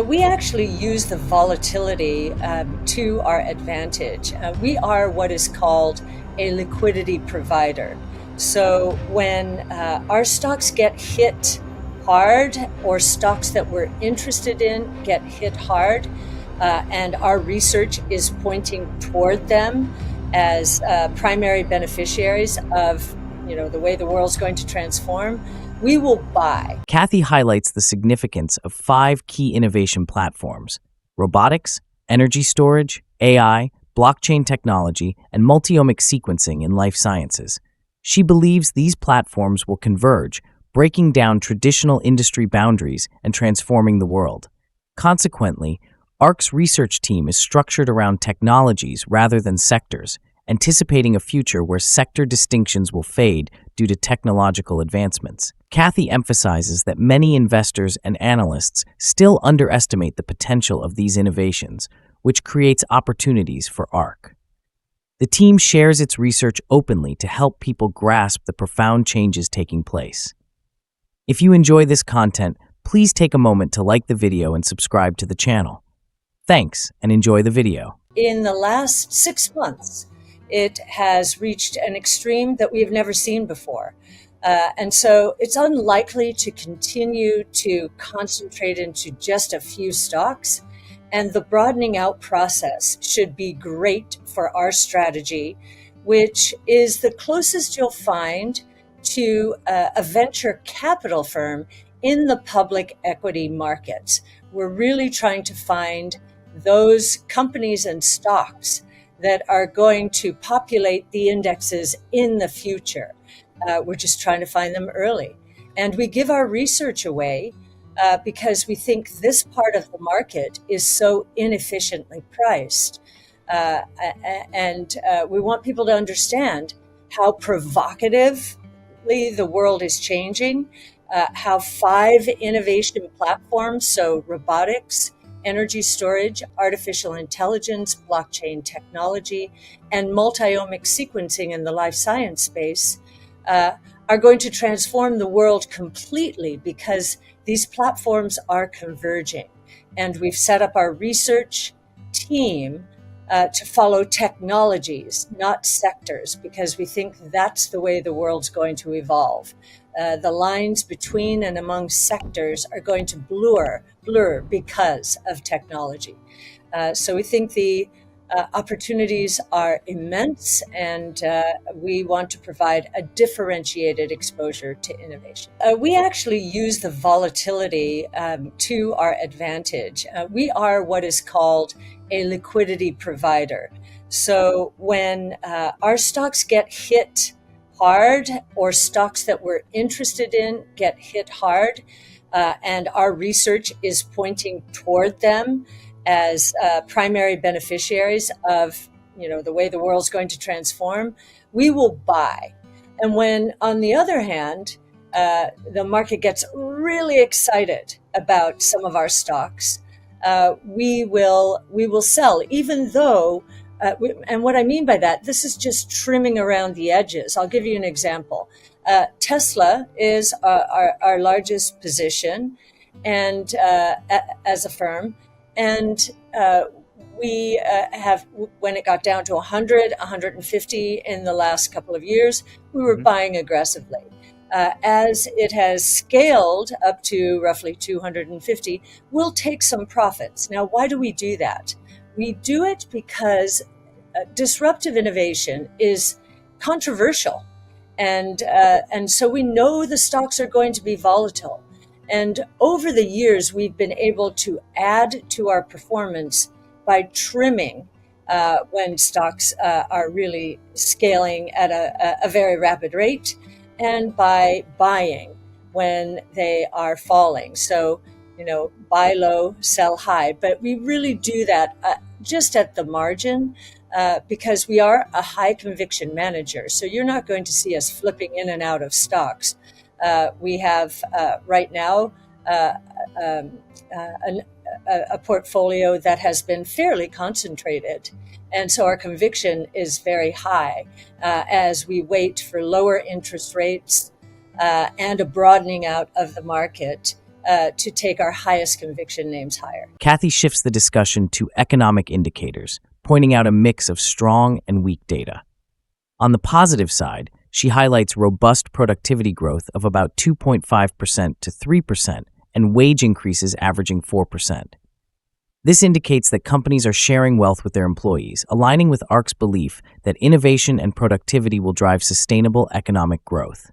We actually use the volatility to our advantage. We are what is called a liquidity provider. So when our stocks get hit hard, or stocks that we're interested in get hit hard, and our research is pointing toward them as primary beneficiaries of the way the world's going to transform, we will buy. Cathie highlights the significance of 5 key innovation platforms: robotics, energy storage, AI, blockchain technology, and multiomic sequencing in life sciences. She believes these platforms will converge, breaking down traditional industry boundaries and transforming the world. Consequently, ARC's research team is structured around technologies rather than sectors, anticipating a future where sector distinctions will fade due to technological advancements. Cathie emphasizes that many investors and analysts still underestimate the potential of these innovations, which creates opportunities for ARC. The team shares its research openly to help people grasp the profound changes taking place. If you enjoy this content, please take a moment to like the video and subscribe to the channel. Thanks, and enjoy the video. In the last 6 months, it has reached an extreme that we have never seen before. And so it's unlikely to continue to concentrate into just a few stocks. And the broadening out process should be great for our strategy, which is the closest you'll find to a venture capital firm in the public equity markets. We're really trying to find those companies and stocks that are going to populate the indexes in the future. We're just trying to find them early. And we give our research away because we think this part of the market is so inefficiently priced. And we want people to understand how provocatively the world is changing, how 5 innovation platforms, so robotics, energy storage, artificial intelligence, blockchain technology, and multiomic sequencing in the life science space are going to transform the world completely, because these platforms are converging. And we've set up our research team to follow technologies, not sectors, because we think that's the way the world's going to evolve. The lines between and among sectors are going to blur because of technology. So we think the opportunities are immense, and we want to provide a differentiated exposure to innovation. We actually use the volatility to our advantage. We are what is called a liquidity provider. So when our stocks get hit hard, or stocks that we're interested in get hit hard, and our research is pointing toward them as primary beneficiaries of the way the world's going to transform, we will buy. And when, on the other hand, the market gets really excited about some of our stocks, we will sell, even though, and what I mean by that, this is just trimming around the edges. I'll give you an example. Tesla is our largest position, and as a firm, and we have, when it got down to 100, 150 in the last couple of years, we were buying aggressively. As it has scaled up to roughly 250, we'll take some profits. Now, why do we do that? We do it because disruptive innovation is controversial. And so we know the stocks are going to be volatile. And over the years, we've been able to add to our performance by trimming when stocks are really scaling at a very rapid rate, and by buying when they are falling. So, buy low, sell high. But we really do that just at the margin, because we are a high conviction manager. So you're not going to see us flipping in and out of stocks. We have right now a portfolio that has been fairly concentrated. And so our conviction is very high as we wait for lower interest rates and a broadening out of the market to take our highest conviction names higher. Cathie shifts the discussion to economic indicators, pointing out a mix of strong and weak data. On the positive side, she highlights robust productivity growth of about 2.5% to 3% and wage increases averaging 4%. This indicates that companies are sharing wealth with their employees, aligning with ARC's belief that innovation and productivity will drive sustainable economic growth.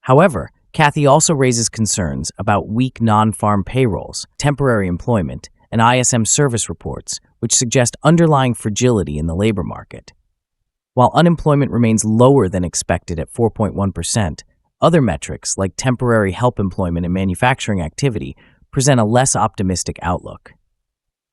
However, Cathie also raises concerns about weak non-farm payrolls, temporary employment, and ISM service reports, which suggest underlying fragility in the labor market. While unemployment remains lower than expected at 4.1%, other metrics like temporary help employment and manufacturing activity present a less optimistic outlook.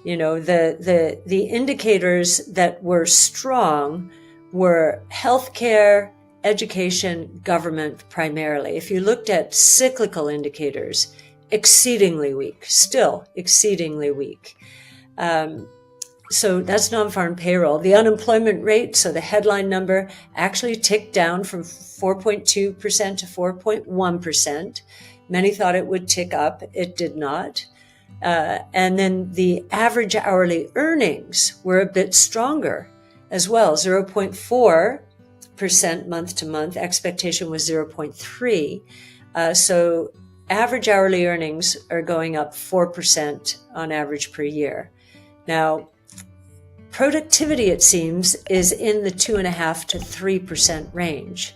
You know, the indicators that were strong were healthcare, education, government primarily. If you looked at cyclical indicators, exceedingly weak, still exceedingly weak. So that's non-farm payroll. The unemployment rate, so the headline number, actually ticked down from 4.2% to 4.1%. Many thought it would tick up. It did not. And then the average hourly earnings were a bit stronger as well, 0.4% month to month. Expectation was 0.3. So average hourly earnings are going up 4% on average per year. Now, productivity, it seems, is in the 2.5% to 3% range.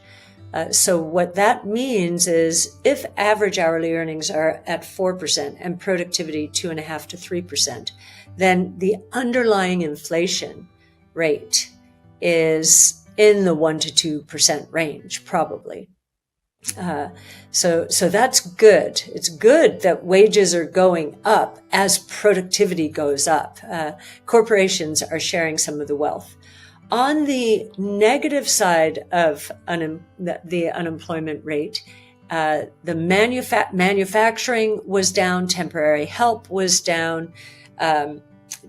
So what that means is if average hourly earnings are at 4% and productivity 2.5% to 3%, then the underlying inflation rate is in the 1% to 2% range, probably. So that's good. It's good that wages are going up as productivity goes up. Corporations are sharing some of the wealth. On the negative side of the unemployment rate, the manufacturing was down, temporary help was down.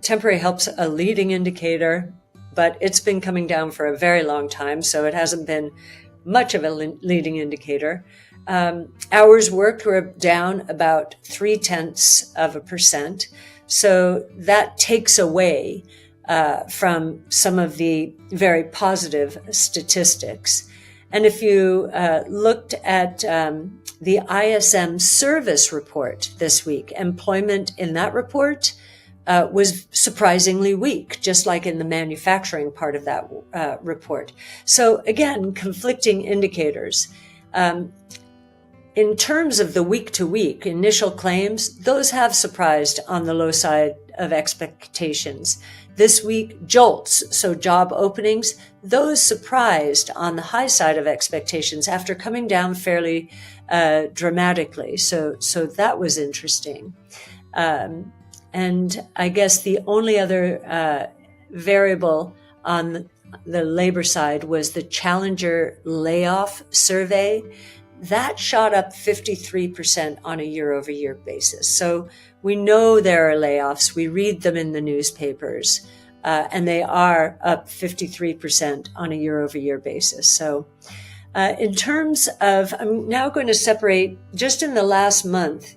Temporary help's a leading indicator, but it's been coming down for a very long time, so it hasn't been much of a leading indicator. Hours worked were down about 0.3%. So that takes away from some of the very positive statistics. And if you looked at the ISM service report this week, employment in that report was surprisingly weak, just like in the manufacturing part of that report. So again, conflicting indicators. In terms of the week-to-week initial claims, those have surprised on the low side of expectations. This week, JOLTS, so job openings, those surprised on the high side of expectations after coming down fairly dramatically. So that was interesting. And I guess the only other variable on the labor side was the Challenger layoff survey. That shot up 53% on a year-over-year basis. So we know there are layoffs. We read them in the newspapers, and they are up 53% on a year-over-year basis. So in terms of, I'm now going to separate just in the last month,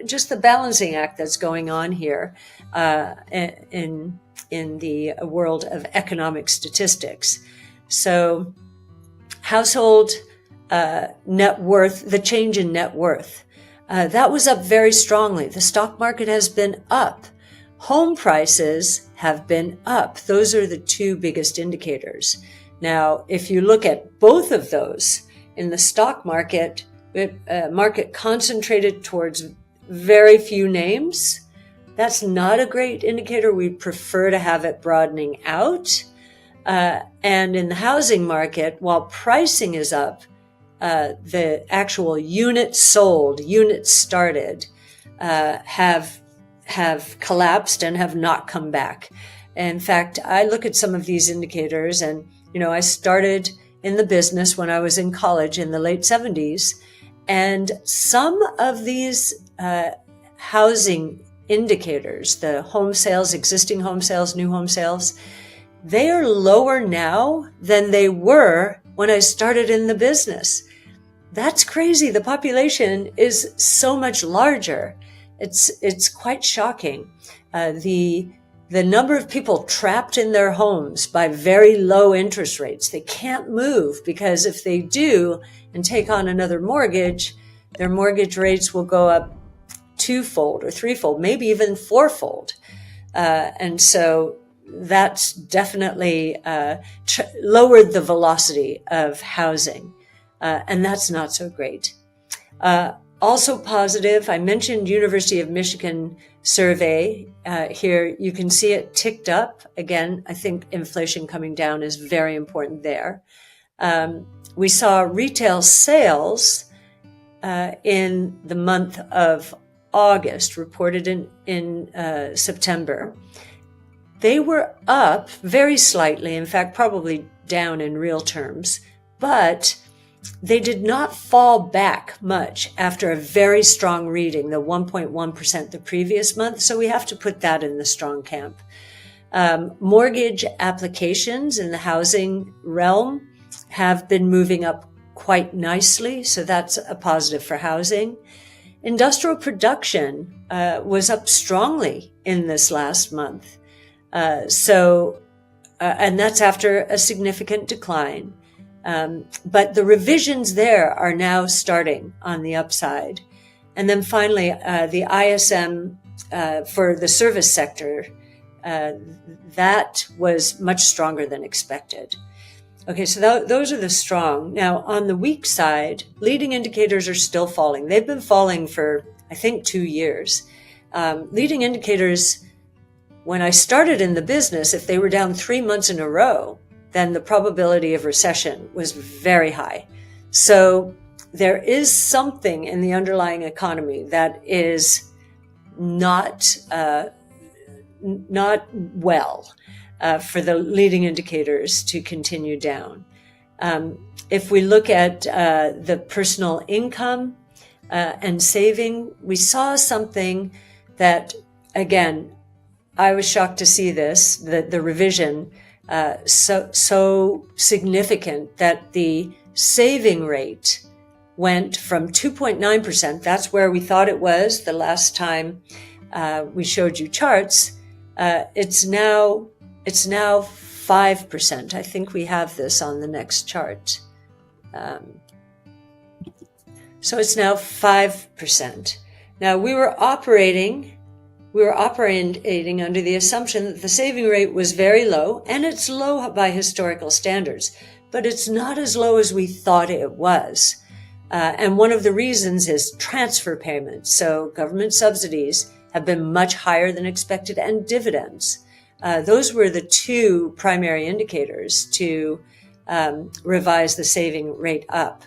just the balancing act that's going on here in the world of economic statistics. So household net worth, the change in net worth, that was up very strongly. The stock market has been up. Home prices have been up. Those are the two biggest indicators. Now, if you look at both of those in the stock market, market concentrated towards very few names, that's not a great indicator. We prefer to have it broadening out. And in the housing market, while pricing is up, the actual units sold, units started, have collapsed and have not come back. In fact, I look at some of these indicators and, I started in the business when I was in college in the late 70s, and some of these housing indicators, the home sales, existing home sales, new home sales, they are lower now than they were when I started in the business. That's crazy. The population is so much larger. It's quite shocking. The number of people trapped in their homes by very low interest rates. They can't move because if they do and take on another mortgage, their mortgage rates will go up twofold or threefold, maybe even fourfold. And so that's definitely lowered the velocity of housing. And that's not so great. Also positive, I mentioned University of Michigan survey. Here you can see it ticked up. Again, I think inflation coming down is very important there. We saw retail sales in the month of August, reported in September. They were up very slightly, in fact, probably down in real terms, but they did not fall back much after a very strong reading, the 1.1% the previous month. So we have to put that in the strong camp. Mortgage applications in the housing realm have been moving up quite nicely. So that's a positive for housing. Industrial production was up strongly in this last month. And that's after a significant decline. But the revisions there are now starting on the upside. And then finally, the ISM for the service sector, that was much stronger than expected. Okay, so those are the strong. Now, on the weak side, leading indicators are still falling. They've been falling for, I think, 2 years. Leading indicators, when I started in the business, if they were down 3 months in a row, then the probability of recession was very high. So there is something in the underlying economy that is not well for the leading indicators to continue down. If we look at the personal income and saving, we saw something that, again, I was shocked to see this, the revision so significant that the saving rate went from 2.9%. That's where we thought it was the last time we showed you charts. It's now 5%. I think we have this on the next chart. So it's now 5%. Now we were operating under the assumption that the saving rate was very low, and it's low by historical standards, but it's not as low as we thought it was. And one of the reasons is transfer payments. So government subsidies have been much higher than expected, and dividends. Those were the two primary indicators to revise the saving rate up.